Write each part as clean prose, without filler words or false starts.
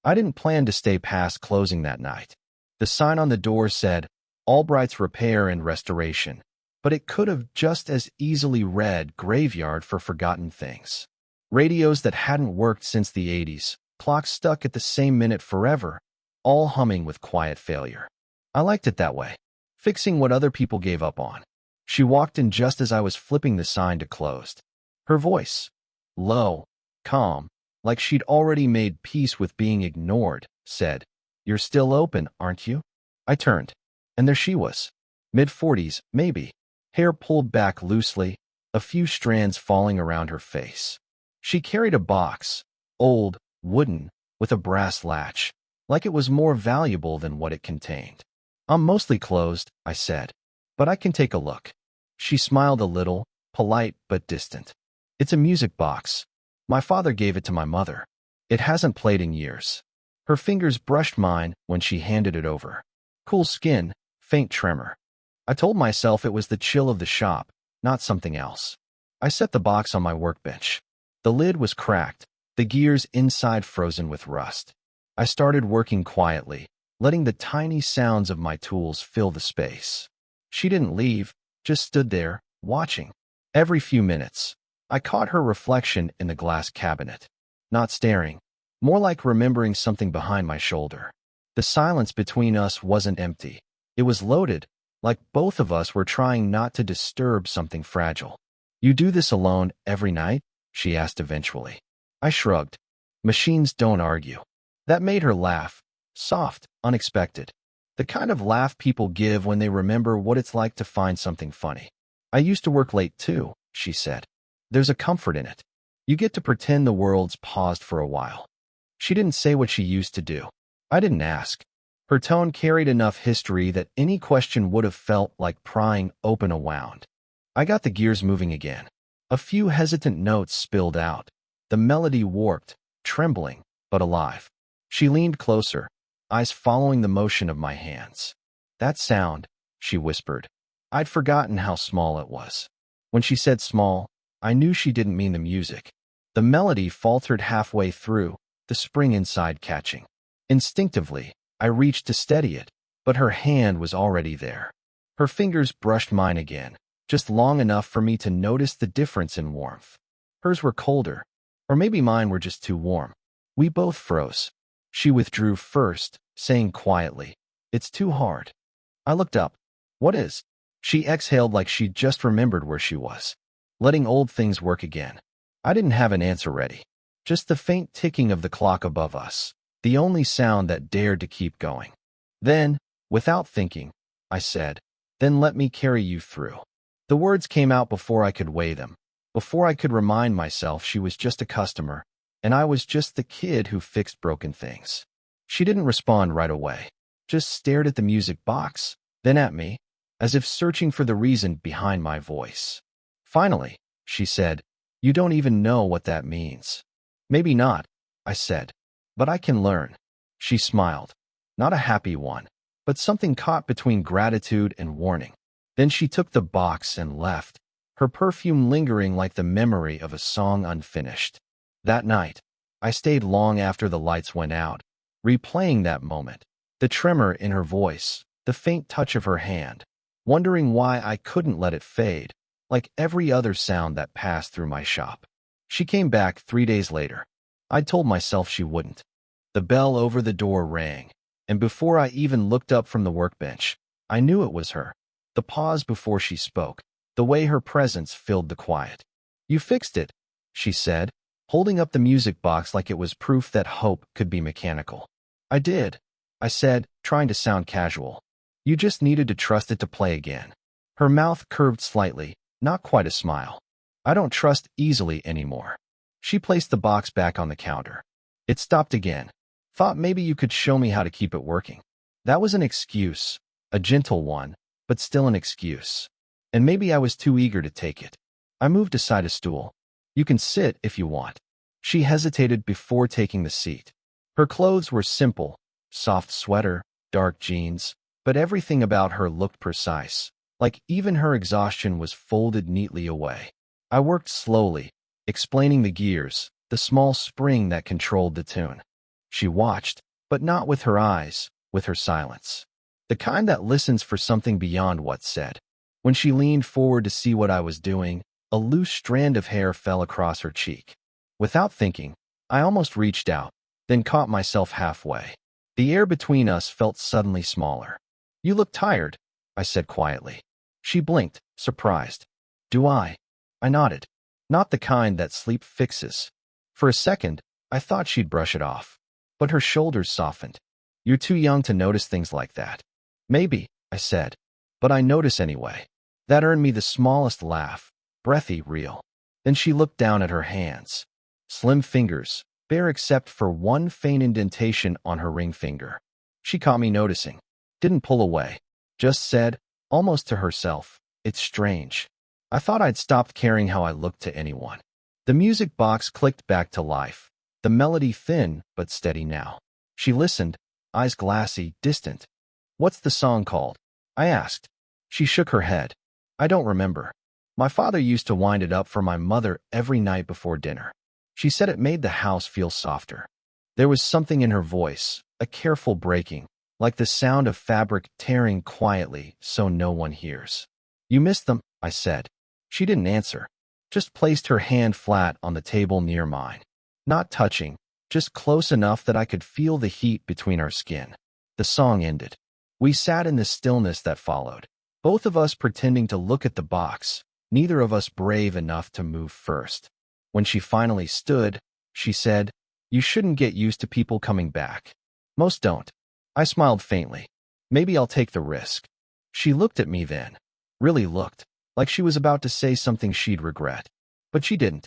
I didn't plan to stay past closing that night. The sign on the door said, Albright's Repair and Restoration, but it could have just as easily read Graveyard for Forgotten Things. Radios that hadn't worked since the 80s, clocks stuck at the same minute forever, all humming with quiet failure. I liked it that way, fixing what other people gave up on. She walked in just as I was flipping the sign to closed. Her voice, low, calm, like she'd already made peace with being ignored, said, "You're still open, aren't you?" I turned, and there she was. Mid-40s, maybe. Hair pulled back loosely, a few strands falling around her face. She carried a box, old, wooden, with a brass latch, like it was more valuable than what it contained. "I'm mostly closed," I said, "but I can take a look." She smiled a little, polite but distant. "It's a music box. My father gave it to my mother. It hasn't played in years." Her fingers brushed mine when she handed it over. Cool skin, faint tremor. I told myself it was the chill of the shop, not something else. I set the box on my workbench. The lid was cracked, the gears inside frozen with rust. I started working quietly, letting the tiny sounds of my tools fill the space. She didn't leave, just stood there, watching. Every few minutes, I caught her reflection in the glass cabinet. Not staring, more like remembering something behind my shoulder. The silence between us wasn't empty. It was loaded, like both of us were trying not to disturb something fragile. "You do this alone every night?" she asked eventually. I shrugged. Machines don't argue. That made her laugh, soft, unexpected. The kind of laugh people give when they remember what it's like to find something funny. "I used to work late too," she said. "There's a comfort in it. You get to pretend the world's paused for a while." She didn't say what she used to do. I didn't ask. Her tone carried enough history that any question would have felt like prying open a wound. I got the gears moving again. A few hesitant notes spilled out. The melody warped, trembling, but alive. She leaned closer, eyes following the motion of my hands. "That sound," she whispered. I'd forgotten how small it was. When she said small, I knew she didn't mean the music. The melody faltered halfway through, the spring inside catching. Instinctively, I reached to steady it, but her hand was already there. Her fingers brushed mine again, just long enough for me to notice the difference in warmth. Hers were colder, or maybe mine were just too warm. We both froze. She withdrew first, saying quietly, "It's too hard." I looked up. "What is?" She exhaled like she'd just remembered where she was. "Letting old things work again." I didn't have an answer ready. Just the faint ticking of the clock above us, the only sound that dared to keep going. "Then, without thinking," I said, "then let me carry you through." The words came out before I could weigh them, before I could remind myself she was just a customer, and I was just the kid who fixed broken things. She didn't respond right away, just stared at the music box, then at me, as if searching for the reason behind my voice. Finally, she said, "You don't even know what that means." "Maybe not," I said, "but I can learn." She smiled. Not a happy one, but something caught between gratitude and warning. Then she took the box and left, her perfume lingering like the memory of a song unfinished. That night, I stayed long after the lights went out, replaying that moment, the tremor in her voice, the faint touch of her hand, wondering why I couldn't let it fade, like every other sound that passed through my shop. She came back 3 days later. I'd told myself she wouldn't. The bell over the door rang, and before I even looked up from the workbench, I knew it was her. The pause before she spoke, the way her presence filled the quiet. "You fixed it," she said, holding up the music box like it was proof that hope could be mechanical. "I did," I said, trying to sound casual. "You just needed to trust it to play again." Her mouth curved slightly, not quite a smile. "I don't trust easily anymore." She placed the box back on the counter. It stopped again. "Thought maybe you could show me how to keep it working." That was an excuse, a gentle one, but still an excuse. And maybe I was too eager to take it. I moved aside a stool. "You can sit if you want." She hesitated before taking the seat. Her clothes were simple, soft sweater, dark jeans, but everything about her looked precise, like even her exhaustion was folded neatly away. I worked slowly, explaining the gears, the small spring that controlled the tune. She watched, but not with her eyes, with her silence. The kind that listens for something beyond what's said. When she leaned forward to see what I was doing, a loose strand of hair fell across her cheek. Without thinking, I almost reached out, then caught myself halfway. The air between us felt suddenly smaller. "You look tired," I said quietly. She blinked, surprised. "Do I?" I nodded. "Not the kind that sleep fixes." For a second, I thought she'd brush it off. But her shoulders softened. "You're too young to notice things like that." "Maybe," I said. "But I notice anyway." That earned me the smallest laugh, breathy, real. Then she looked down at her hands. Slim fingers, bare except for one faint indentation on her ring finger. She caught me noticing. Didn't pull away. Just said, almost to herself, "It's strange." I thought I'd stopped caring how I looked to anyone. The music box clicked back to life. The melody thin, but steady now. She listened, eyes glassy, distant. "What's the song called?" I asked. She shook her head. "I don't remember. My father used to wind it up for my mother every night before dinner." She said it made the house feel softer. There was something in her voice, a careful breaking, like the sound of fabric tearing quietly so no one hears. "You missed them," I said. She didn't answer, just placed her hand flat on the table near mine. Not touching, just close enough that I could feel the heat between our skin. The song ended. We sat in the stillness that followed, both of us pretending to look at the box, neither of us brave enough to move first. When she finally stood, she said, "You shouldn't get used to people coming back." "Most don't." I smiled faintly. "Maybe I'll take the risk." She looked at me then. Really looked, like she was about to say something she'd regret. But she didn't.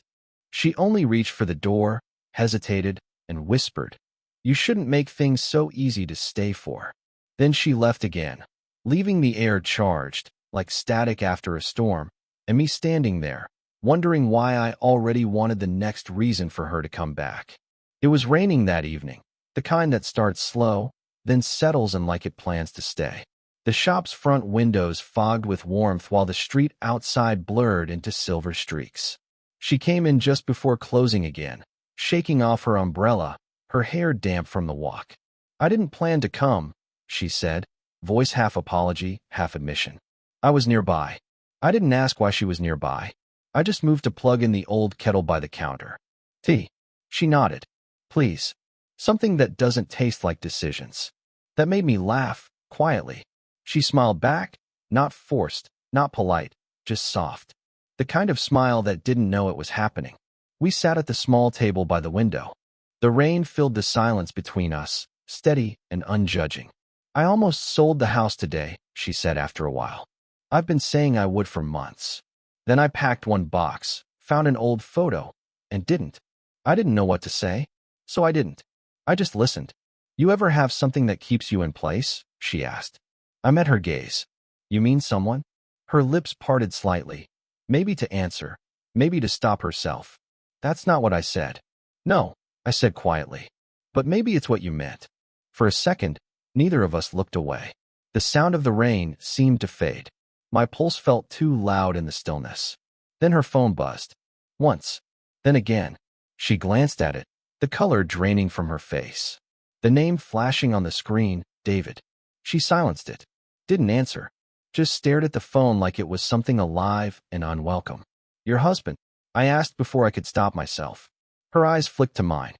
She only reached for the door, hesitated, and whispered, "You shouldn't make things so easy to stay for." Then she left again, leaving the air charged, like static after a storm, and me standing there, wondering why I already wanted the next reason for her to come back. It was raining that evening, the kind that starts slow, then settles in like it plans to stay. The shop's front windows fogged with warmth while the street outside blurred into silver streaks. She came in just before closing again, shaking off her umbrella, her hair damp from the walk. "I didn't plan to come," she said, voice half apology, half admission. "I was nearby." I didn't ask why she was nearby. I just moved to plug in the old kettle by the counter. "Tea?" She nodded. "Please. Something that doesn't taste like decisions." That made me laugh, quietly. She smiled back, not forced, not polite, just soft. The kind of smile that didn't know it was happening. We sat at the small table by the window. The rain filled the silence between us, steady and unjudging. "I almost sold the house today," she said after a while. "I've been saying I would for months." Then I packed one box, found an old photo, and didn't. I didn't know what to say, so I didn't. I just listened. "You ever have something that keeps you in place?" she asked. I met her gaze. "You mean someone?" Her lips parted slightly, maybe to answer, maybe to stop herself. "That's not what I said." "No," I said quietly. "But maybe it's what you meant." For a second, neither of us looked away. The sound of the rain seemed to fade. My pulse felt too loud in the stillness. Then her phone buzzed. Once. Then again. She glanced at it, the color draining from her face. The name flashing on the screen, David. She silenced it. Didn't answer. Just stared at the phone like it was something alive and unwelcome. "Your husband?" I asked before I could stop myself. Her eyes flicked to mine.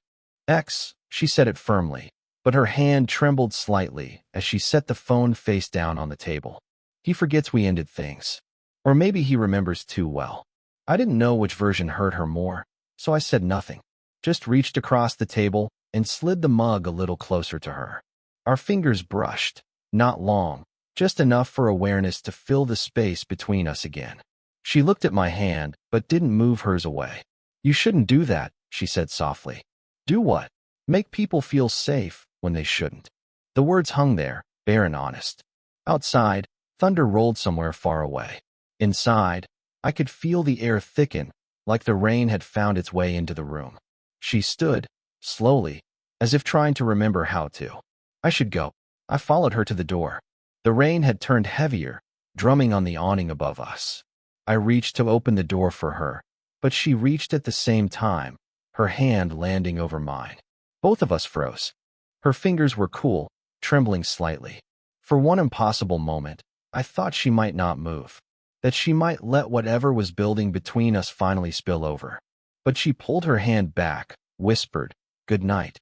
"Ex," she said it firmly, but her hand trembled slightly as she set the phone face down on the table. "He forgets we ended things. Or maybe he remembers too well." I didn't know which version hurt her more, so I said nothing. Just reached across the table and slid the mug a little closer to her. Our fingers brushed, not long, just enough for awareness to fill the space between us again. She looked at my hand, but didn't move hers away. "You shouldn't do that," she said softly. "Do what?" "Make people feel safe when they shouldn't." The words hung there, bare and honest. Outside, thunder rolled somewhere far away. Inside, I could feel the air thicken, like the rain had found its way into the room. She stood, slowly, as if trying to remember how to. I should go. I followed her to the door. The rain had turned heavier, drumming on the awning above us. I reached to open the door for her, but she reached at the same time, her hand landing over mine. Both of us froze. Her fingers were cool, trembling slightly. For one impossible moment, I thought she might not move, that she might let whatever was building between us finally spill over. But she pulled her hand back, whispered, "Good night,"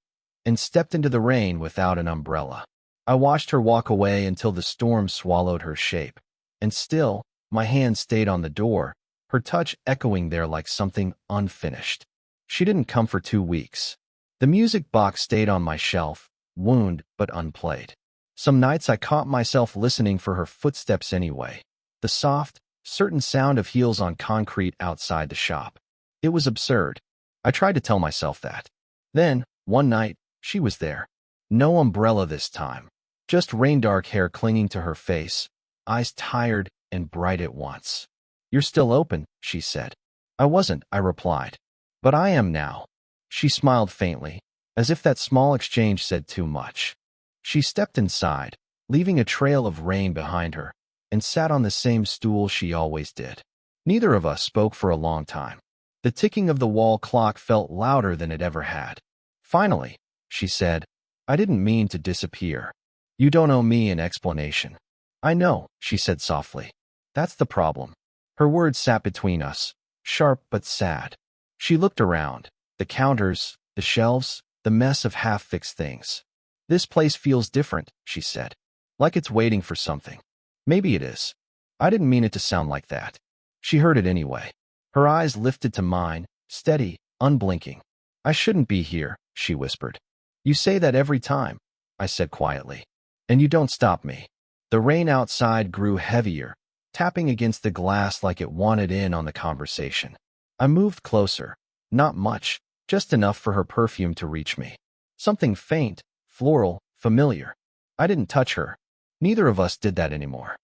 and stepped into the rain without an umbrella. I watched her walk away until the storm swallowed her shape, and still, my hand stayed on the door, her touch echoing there like something unfinished. She didn't come for 2 weeks. The music box stayed on my shelf, wound but unplayed. Some nights I caught myself listening for her footsteps anyway, the soft, certain sound of heels on concrete outside the shop. It was absurd. I tried to tell myself that. Then, one night, she was there. No umbrella this time. Just rain-dark hair clinging to her face, eyes tired and bright at once. "You're still open," she said. "I wasn't," I replied. "But I am now." She smiled faintly, as if that small exchange said too much. She stepped inside, leaving a trail of rain behind her, and sat on the same stool she always did. Neither of us spoke for a long time. The ticking of the wall clock felt louder than it ever had. Finally, she said, "I didn't mean to disappear. You don't owe me an explanation." "I know," she said softly. "That's the problem." Her words sat between us, sharp but sad. She looked around, the counters, the shelves, the mess of half-fixed things. "This place feels different," she said. "Like it's waiting for something." Maybe it is. I didn't mean it to sound like that. She heard it anyway. Her eyes lifted to mine, steady, unblinking. "I shouldn't be here," she whispered. "You say that every time," I said quietly. "And you don't stop me." The rain outside grew heavier, tapping against the glass like it wanted in on the conversation. I moved closer. Not much, just enough for her perfume to reach me. Something faint, floral, familiar. I didn't touch her. Neither of us did that anymore.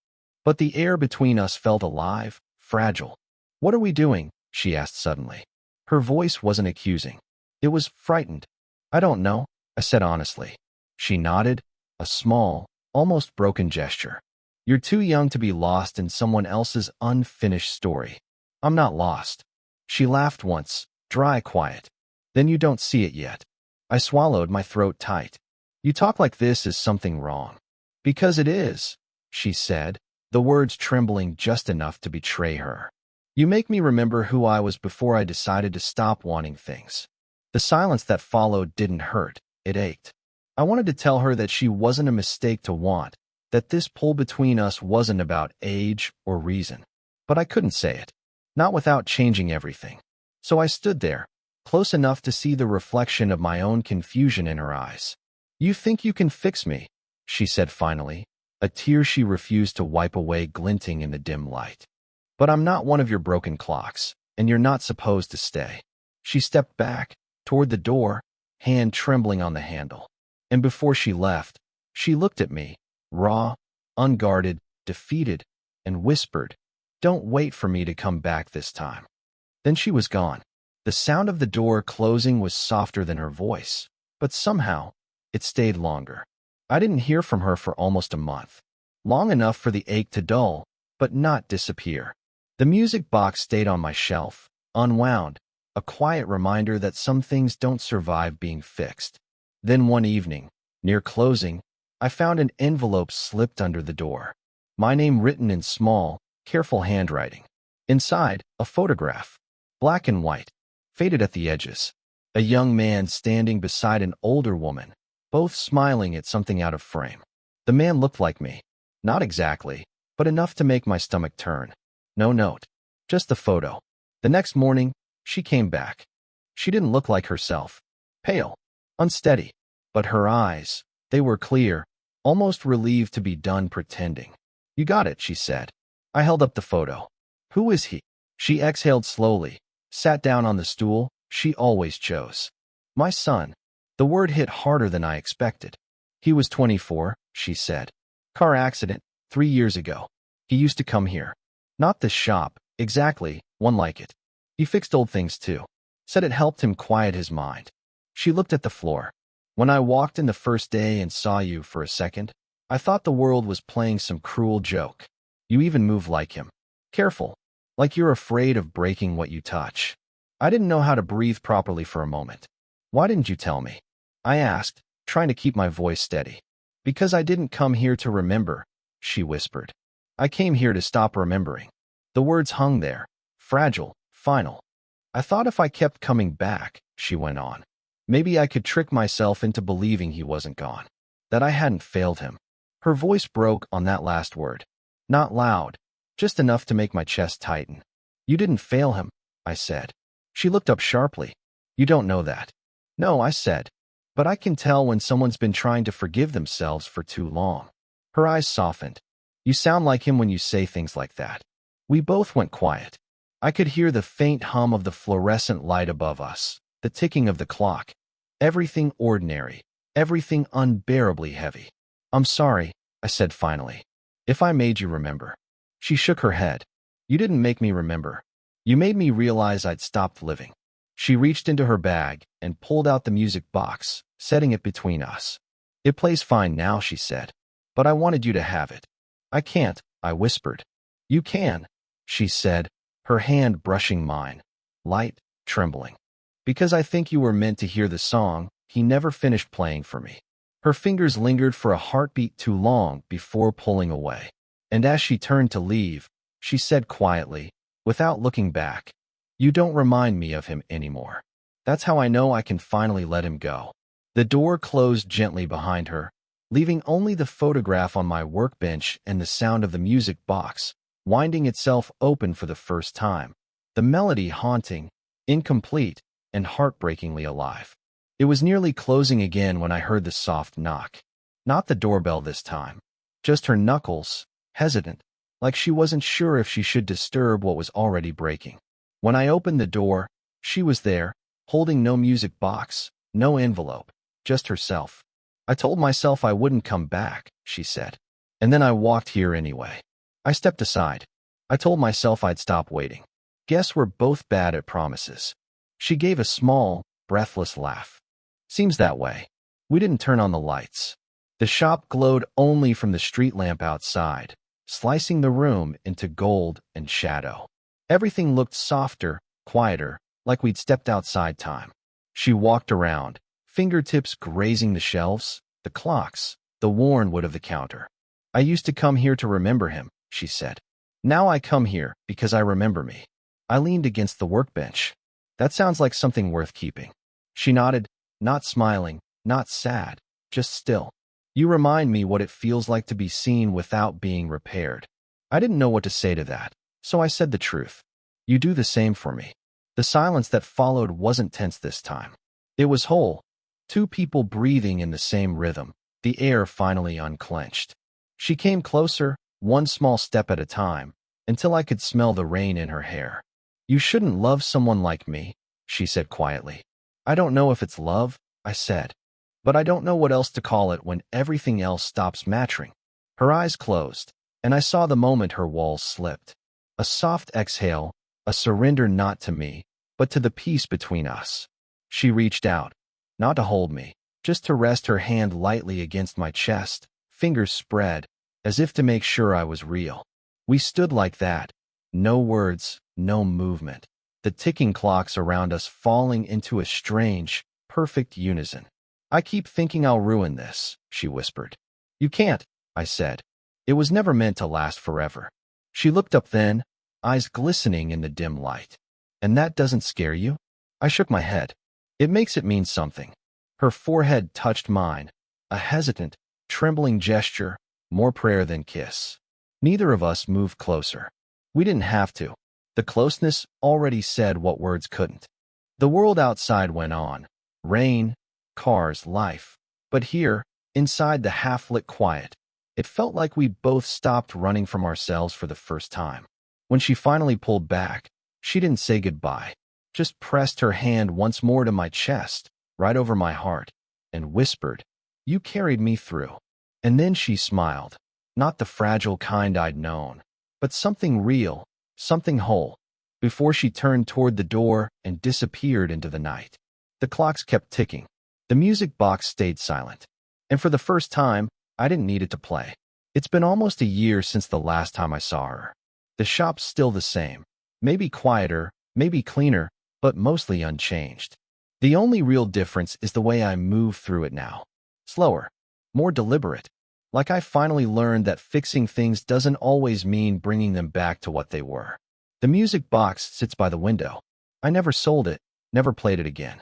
But the air between us felt alive, fragile. "What are we doing?" she asked suddenly. Her voice wasn't accusing. It was frightened. "I don't know," I said honestly. She nodded, a small, almost broken gesture. "You're too young to be lost in someone else's unfinished story." "I'm not lost." She laughed once, dry, quiet. "Then you don't see it yet." I swallowed, my throat tight. "You talk like this is something wrong." "Because it is," she said, the words trembling just enough to betray her. "You make me remember who I was before I decided to stop wanting things." The silence that followed didn't hurt, it ached. I wanted to tell her that she wasn't a mistake to want, that this pull between us wasn't about age or reason. But I couldn't say it, not without changing everything. So I stood there, close enough to see the reflection of my own confusion in her eyes. "You think you can fix me," she said finally, a tear she refused to wipe away glinting in the dim light. "But I'm not one of your broken clocks, and you're not supposed to stay." She stepped back, toward the door, hand trembling on the handle. And before she left, she looked at me, raw, unguarded, defeated, and whispered, "Don't wait for me to come back this time." Then she was gone. The sound of the door closing was softer than her voice, but somehow, it stayed longer. I didn't hear from her for almost a month. Long enough for the ache to dull, but not disappear. The music box stayed on my shelf, unwound, a quiet reminder that some things don't survive being fixed. Then one evening, near closing, I found an envelope slipped under the door. My name written in small, careful handwriting. Inside, a photograph. Black and white, faded at the edges. A young man standing beside an older woman, both smiling at something out of frame. The man looked like me. Not exactly, but enough to make my stomach turn. No note, just the photo. The next morning, she came back. She didn't look like herself. Pale, unsteady. But her eyes, they were clear, almost relieved to be done pretending. "You got it," she said. I held up the photo. "Who is he?" She exhaled slowly, sat down on the stool she always chose. "My son." The word hit harder than I expected. "He was 24, she said. "Car accident, 3 years ago. He used to come here. Not this shop, exactly, one like it. He fixed old things too. Said it helped him quiet his mind." She looked at the floor. "When I walked in the first day and saw you for a second, I thought the world was playing some cruel joke. You even move like him. Careful, like you're afraid of breaking what you touch." I didn't know how to breathe properly for a moment. "Why didn't you tell me?" I asked, trying to keep my voice steady. Because I didn't come here to remember, she whispered. I came here to stop remembering. The words hung there, fragile, final. I thought if I kept coming back, she went on, maybe I could trick myself into believing he wasn't gone, that I hadn't failed him. Her voice broke on that last word. Not loud, just enough to make my chest tighten. You didn't fail him, I said. She looked up sharply. You don't know that. No, I said. But I can tell when someone's been trying to forgive themselves for too long. Her eyes softened. You sound like him when you say things like that. We both went quiet. I could hear the faint hum of the fluorescent light above us, the ticking of the clock. Everything ordinary, everything unbearably heavy. I'm sorry, I said finally. If I made you remember. She shook her head. You didn't make me remember. You made me realize I'd stopped living. She reached into her bag and pulled out the music box, setting it between us. It plays fine now, she said. But I wanted you to have it. I can't, I whispered. You can, she said, her hand brushing mine, light, trembling. Because I think you were meant to hear the song he never finished playing for me. Her fingers lingered for a heartbeat too long before pulling away. And as she turned to leave, she said quietly, without looking back, you don't remind me of him anymore. That's how I know I can finally let him go. The door closed gently behind her, leaving only the photograph on my workbench and the sound of the music box, winding itself open for the first time. The melody haunting, incomplete, and heartbreakingly alive. It was nearly closing again when I heard the soft knock. Not the doorbell this time. Just her knuckles, hesitant, like she wasn't sure if she should disturb what was already breaking. When I opened the door, she was there, holding no music box, no envelope, just herself. I told myself I wouldn't come back, she said. And then I walked here anyway. I stepped aside. I told myself I'd stop waiting. Guess we're both bad at promises. She gave a small, breathless laugh. Seems that way. We didn't turn on the lights. The shop glowed only from the street lamp outside, slicing the room into gold and shadow. Everything looked softer, quieter, like we'd stepped outside time. She walked around, fingertips grazing the shelves, the clocks, the worn wood of the counter. I used to come here to remember him, she said. Now I come here because I remember me. I leaned against the workbench. That sounds like something worth keeping. She nodded, not smiling, not sad, just still. You remind me what it feels like to be seen without being repaired. I didn't know what to say to that, so I said the truth. You do the same for me. The silence that followed wasn't tense this time. It was whole. Two people breathing in the same rhythm, the air finally unclenched. She came closer, one small step at a time, until I could smell the rain in her hair. You shouldn't love someone like me, she said quietly. I don't know if it's love, I said. But I don't know what else to call it when everything else stops matching. Her eyes closed, and I saw the moment her walls slipped. A soft exhale, a surrender not to me, but to the peace between us. She reached out, not to hold me, just to rest her hand lightly against my chest, fingers spread, as if to make sure I was real. We stood like that, no words, no movement, the ticking clocks around us falling into a strange, perfect unison. I keep thinking I'll ruin this, she whispered. You can't, I said. It was never meant to last forever. She looked up then, eyes glistening in the dim light. And that doesn't scare you? I shook my head. It makes it mean something. Her forehead touched mine, a hesitant, trembling gesture, more prayer than kiss. Neither of us moved closer. We didn't have to. The closeness already said what words couldn't. The world outside went on. Rain, cars, life. But here, inside the half-lit quiet, it felt like we both stopped running from ourselves for the first time. When she finally pulled back, she didn't say goodbye, just pressed her hand once more to my chest, right over my heart, and whispered, You carried me through. And then she smiled, not the fragile kind I'd known, but something real, something whole, before she turned toward the door and disappeared into the night. The clocks kept ticking. The music box stayed silent. And for the first time, I didn't need it to play. It's been almost a year since the last time I saw her. The shop's still the same. Maybe quieter, maybe cleaner, but mostly unchanged. The only real difference is the way I move through it now. Slower, more deliberate. Like I finally learned that fixing things doesn't always mean bringing them back to what they were. The music box sits by the window. I never sold it, never played it again.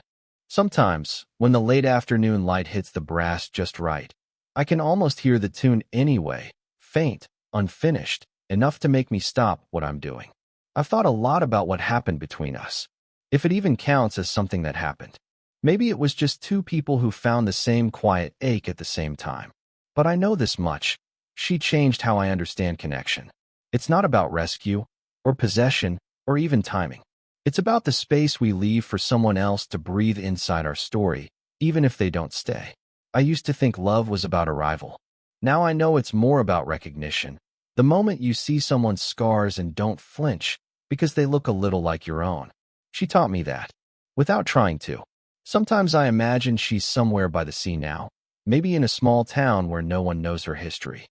Sometimes, when the late afternoon light hits the brass just right, I can almost hear the tune anyway, faint, unfinished, enough to make me stop what I'm doing. I've thought a lot about what happened between us, if it even counts as something that happened. Maybe it was just two people who found the same quiet ache at the same time. But I know this much. She changed how I understand connection. It's not about rescue, or possession, or even timing. It's about the space we leave for someone else to breathe inside our story, even if they don't stay. I used to think love was about arrival. Now I know it's more about recognition. The moment you see someone's scars and don't flinch, because they look a little like your own. She taught me that, without trying to. Sometimes I imagine she's somewhere by the sea now, maybe in a small town where no one knows her history.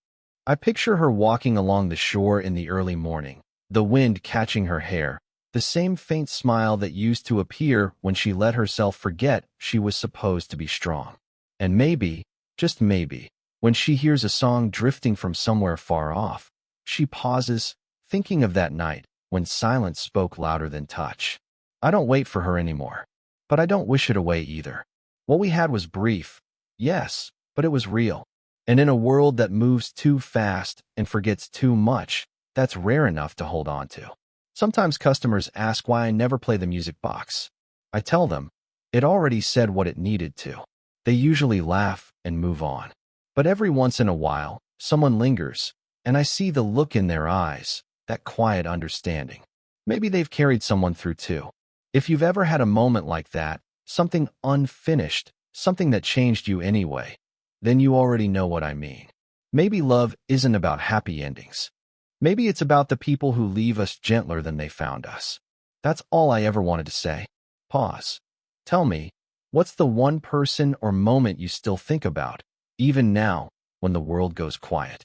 I picture her walking along the shore in the early morning, the wind catching her hair, the same faint smile that used to appear when she let herself forget she was supposed to be strong. And maybe, just maybe, when she hears a song drifting from somewhere far off, she pauses, thinking of that night when silence spoke louder than touch. I don't wait for her anymore, but I don't wish it away either. What we had was brief, yes, but it was real. And in a world that moves too fast and forgets too much, that's rare enough to hold on to. Sometimes customers ask why I never play the music box. I tell them, it already said what it needed to. They usually laugh and move on. But every once in a while, someone lingers, and I see the look in their eyes, that quiet understanding. Maybe they've carried someone through too. If you've ever had a moment like that, something unfinished, something that changed you anyway, then you already know what I mean. Maybe love isn't about happy endings. Maybe it's about the people who leave us gentler than they found us. That's all I ever wanted to say. Pause. Tell me, what's the one person or moment you still think about, even now, when the world goes quiet?